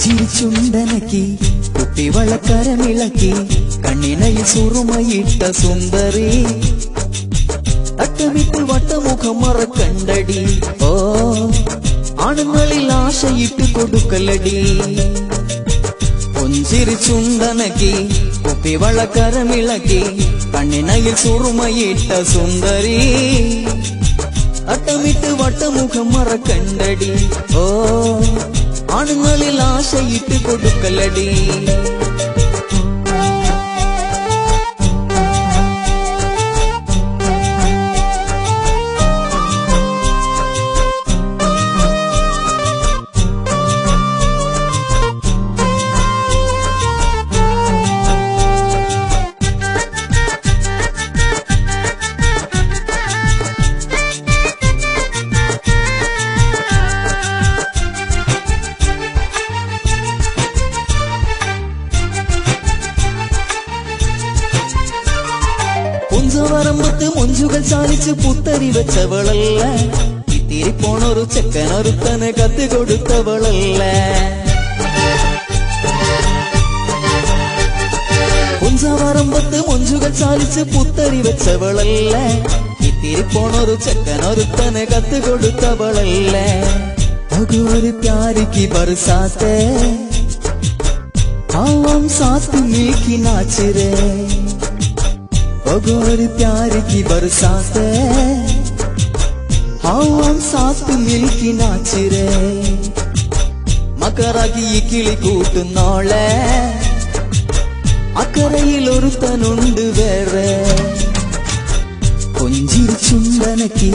പുഞ്ചിരിച്ചുണ്ടനക്കി കുപ്പിവളക്കരമിളക്കി കണ്ണിനയിൽ സുറുമയിട്ട സുന്ദരി തട്ടമിട്ട് വട്ടമുഖം മറക്കണ്ടടി ഓ ആണുങ്ങളിൽ ആശയിട്ട് കൊടുക്കലടി പുഞ്ചിരിച്ചുണ്ടനക്കി കുപ്പിവളക്കരമിളക്കി കണ്ണിനയിൽ സുറുമയിട്ട സുന്ദരി തട്ടമിട്ട് വട്ടമുഖം മറക്കണ്ടടി ഓ ആണുങ്ങളിൽ ആശയിട്ട് കൊടുക്കലടി പുഞ്ചവരമ്പത്ത് മൊഞ്ചുകൾ ചാലിച്ച് പുത്തരി വെച്ചവളല്ല ഇത്തിരി പോണൊരു ചെക്കനൊരുത്തന് കത്ത് കൊടുത്തവളല്ല പുഞ്ചവരമ്പത്ത് മൊഞ്ചുകൾ ചാലിച്ച് പുത്തരി വെച്ചവളല്ല ഇത്തിരി പോണൊരു ചെക്കനൊരുത്തന് കത്ത് കൊടുത്തവളല്ല ഒരു പ്യാരിക്ക് ബർസാത്തെ ആവാം സാത്ത് മിൽക്കി നാച്ചിരേ गोरी प्यार की बरसात हम साथ मिलकी नाचिरे മകരാകി കിളി കൂട്ടുന്നോളെ അക്കരയിൽ ഒരുത്തനുണ്ട് വേറെ പുഞ്ചിരിച്ചുണ്ടനക്കി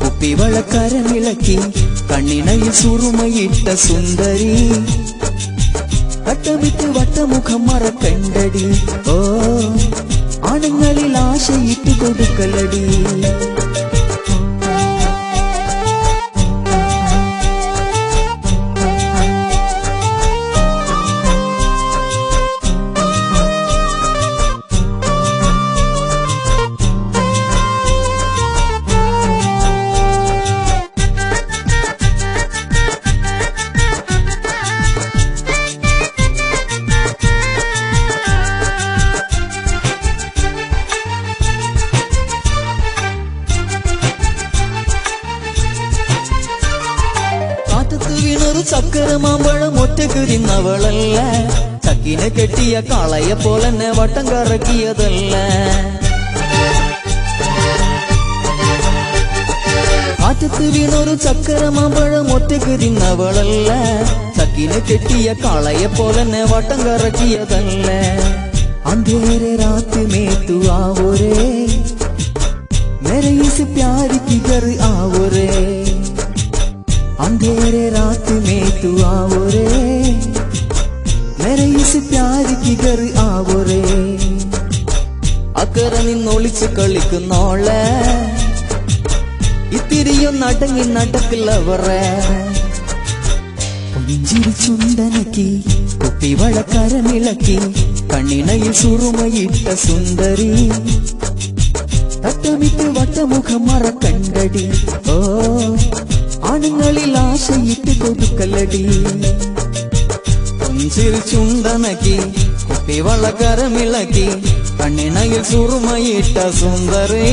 കുപ്പിവളക്കരമിളക്കി കണ്ണിനയിൽ സുറുമയിട്ട സുന്ദരി വട്ടമിട്ട് വട്ടമുഖം മറക്കണ്ടടി ഓ ആണുങ്ങളിൽ ആശയിട്ട് കൊടുക്കലടി വീണൊരു ചക്കര മാമ്പഴം ഒറ്റക്ക് തിന്നവളല്ല ചക്കിനെ കെട്ടിയ കാളയെ പോലെന്നെ വട്ടം കറക്കിയതല്ല കാറ്റത്ത് വീണൊരു ചക്കര മാമ്പഴം ഒറ്റക്ക് തിന്നവളല്ല ചക്കിനെ കെട്ടിയ കാളയെ പോലെന്നെ വട്ടം കറക്കിയതല്ല അന്ധേരെ രാത്ത് മേത്തു ആവോരേ മേരെ ഇസ് പ്യാർ की घर आवोरे अंधेरे रात में तू आओ रे मेरे इस प्यार की घर आओ रे അക്കര നിന്നൊളിച്ച് കളിക്കുന്നോളെ ഇത്തിരിയൊന്നടങ്ങി നടക്കില്ലവറെ പുഞ്ചിരിച്ചുണ്ടനക്കി കുപ്പിവളക്കരമിളക്കി കണ്ണിനയിൽ സുറുമയിട്ട സുന്ദരി തട്ടമിട്ട് വട്ടമുഖം മറക്കണ്ടടി ഓ ആണുങ്ങളിൽ ആശയിട്ട് കൊടുക്കലടി പുഞ്ചിരിച്ചുണ്ടനക്കി കുപ്പിവളക്കരമിളക്കി കണ്ണിനയിൽ സുറുമയിട്ട സുന്ദരി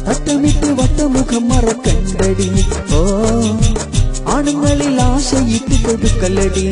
തട്ടമിട്ട് വട്ടമുഖം മറക്കണ്ടടി ഓ ആണുങ്ങളിൽ ആശയിട്ട് കൊടുക്കലടി